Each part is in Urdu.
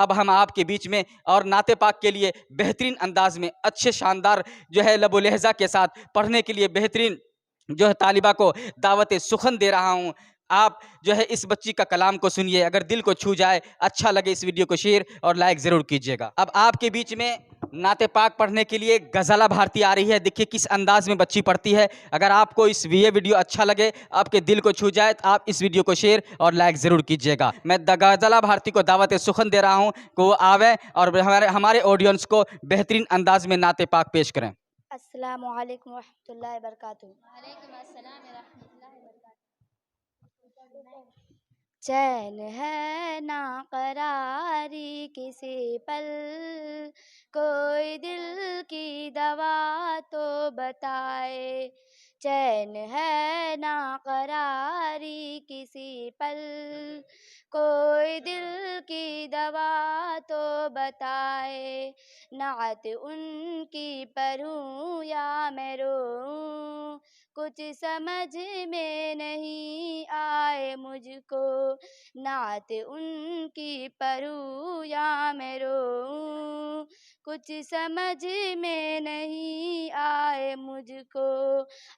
اب ہم آپ کے بیچ میں اور نعت پاک کے لیے بہترین انداز میں اچھے شاندار جو ہے لب و لہجہ کے ساتھ پڑھنے کے لیے بہترین جو ہے طالبہ کو دعوت سخن دے رہا ہوں۔ آپ جو ہے اس بچی کا کلام کو سنیے، اگر دل کو چھو جائے، اچھا لگے، اس ویڈیو کو شیئر اور لائک ضرور کیجیے گا۔ اب آپ کے بیچ میں نعت پاک پڑھنے کے لیے غزالہ بھارتی آ رہی ہے۔ دیکھیے کس انداز میں بچی پڑھتی ہے۔ اگر آپ کو یہ ویڈیو اچھا لگے، آپ کے دل کو چھو جائے، تو آپ اس ویڈیو کو شیئر اور لائک ضرور کیجیے گا۔ میں غزالہ بھارتی کو دعوت سخن دے رہا ہوں کہ وہ آویں اور ہمارے آڈینس کو بہترین انداز میں نعت پاک پیش کریں۔ السلام علیکم ورحمۃ اللہ وبرکاتہ۔ وعلیکم السلام ورحمۃ اللہ وبرکاتہ۔ چین ہے نا قراری کسی پل، کوئی دل کی دوا تو بتائے۔ چین ہے نا قراری کسی پل، کوئی دل کی دوا تو بتائے۔ نعت ان کی پڑھوں یا میں روؤں، کچھ سمجھ میں نہیں آئے مجھ کو۔ نعت ان کی پڑھوں یا میں روؤں، کچھ سمجھ میں نہیں آئے مجھ کو۔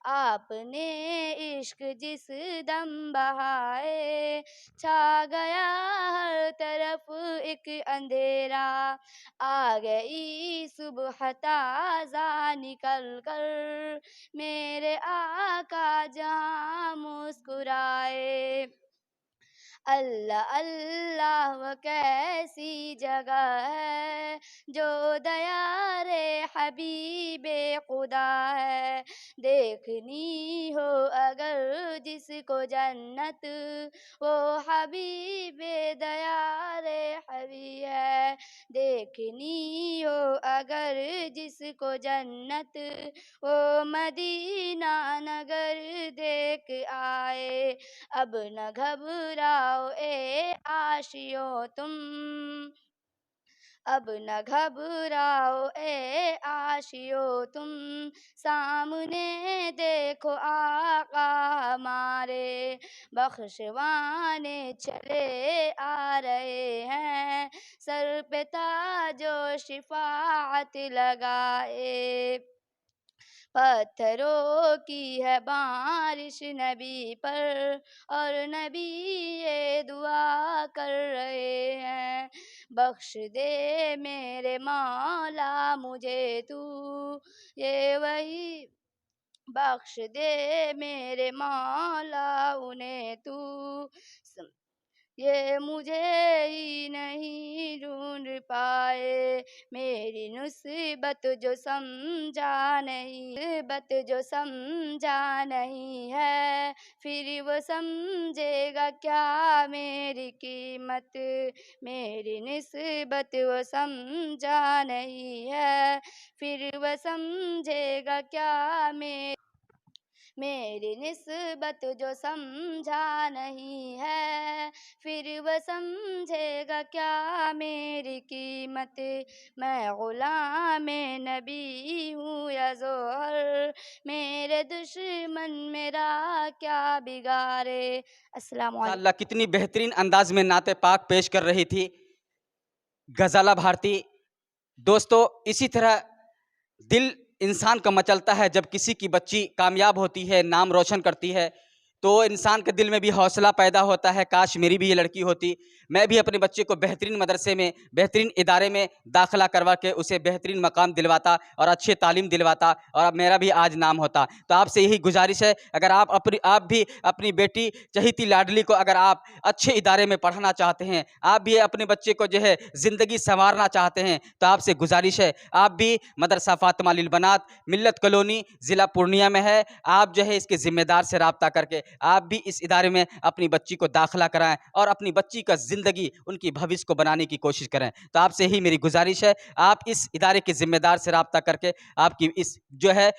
آپ نے عشق جس دم بہائے، چھا گیا ہر طرف ایک اندھیرا۔ آ گئی صبح تازہ نکل کر، میرے آقا جہاں مسکرائے۔ اللہ اللہ وہ کیسی جگہ ہے، جو دیار حبیب خدا ہے۔ دیکھنی ہو اگر جس کو جنت، وہ حبیب دیار حبیب ہے۔ دیکھنی ہو اگر جس کو جنت، وہ مدینہ نگر دیکھ آئے۔ اب نہ گھبراؤ اے عاشقوں تم، اب نہ گھبراؤ اے عاشقوں تم، سامنے دیکھو آقا ہمارے، بخشوانے چلے آ رہے ہیں، سر پہ تاج و شفاعت لگائے۔ پتھروں کی ہے بارش نبی پر، اور نبی یہ دعا کر رہے ہیں، بخش دے میرے مولا مجھے تو، یہ وہی بخش دے میرے مولا انہیں تو، یہ مجھے ہی نہیں ڈھونڈ پائے۔ میری نسبت جو سمجھا نہیں، نسبت جو سمجھا نہیں ہے، پھر وہ سمجھے گا کیا میری قیمت۔ میری نسبت وہ سمجھا نہیں ہے، پھر وہ سمجھے گا کیا میری نسبت جو سمجھا نہیں ہے، پھر وہ سمجھے گا کیا میری قیمت۔ میں غلام نبی ہوں یا ظہر، میرے دشمن میرا کیا بگاڑے۔ السلام علیکم۔ اللہ کتنی بہترین انداز میں نعت پاک پیش کر رہی تھی غزالہ بھارتی۔ دوستو اسی طرح دل انسان کا مچلتا ہے جب کسی کی بچی کامیاب ہوتی ہے، نام روشن کرتی ہے، تو انسان کے دل میں بھی حوصلہ پیدا ہوتا ہے، کاش میری بھی یہ لڑکی ہوتی، میں بھی اپنے بچے کو بہترین مدرسے میں، بہترین ادارے میں داخلہ کروا کے اسے بہترین مقام دلواتا اور اچھی تعلیم دلواتا، اور اب میرا بھی آج نام ہوتا۔ تو آپ سے یہی گزارش ہے، اگر آپ بھی اپنی بیٹی چہیتی لاڈلی کو اگر آپ اچھے ادارے میں پڑھانا چاہتے ہیں، آپ بھی اپنے بچے کو جو ہے زندگی سنوارنا چاہتے ہیں، تو آپ سے گزارش ہے، آپ بھی مدرسہ فاطمہ للبنات ملت کالونی ضلع پورنیہ میں ہے، آپ جو ہے اس کے ذمہ دار سے رابطہ کر کے آپ بھی اس ادارے میں اپنی بچی کو داخلہ کرائیں اور اپنی بچی کا زندگی ان کی بھوش کو بنانے کی کوشش کریں۔ تو آپ سے ہی میری گزارش ہے، آپ اس ادارے کے ذمہ دار سے رابطہ کر کے آپ کی اس جو ہے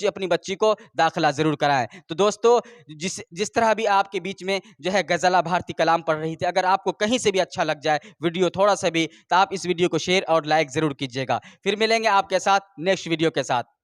اپنی بچی کو داخلہ ضرور کرائیں۔ تو دوستو جس طرح بھی آپ کے بیچ میں جو ہے غزالہ بھارتی کلام پڑھ رہی تھی، اگر آپ کو کہیں سے بھی اچھا لگ جائے ویڈیو تھوڑا سا بھی، تو آپ اس ویڈیو کو شیئر اور لائک ضرور کیجیے گا۔ پھر ملیں گے آپ کے ساتھ نیکسٹ ویڈیو کے ساتھ۔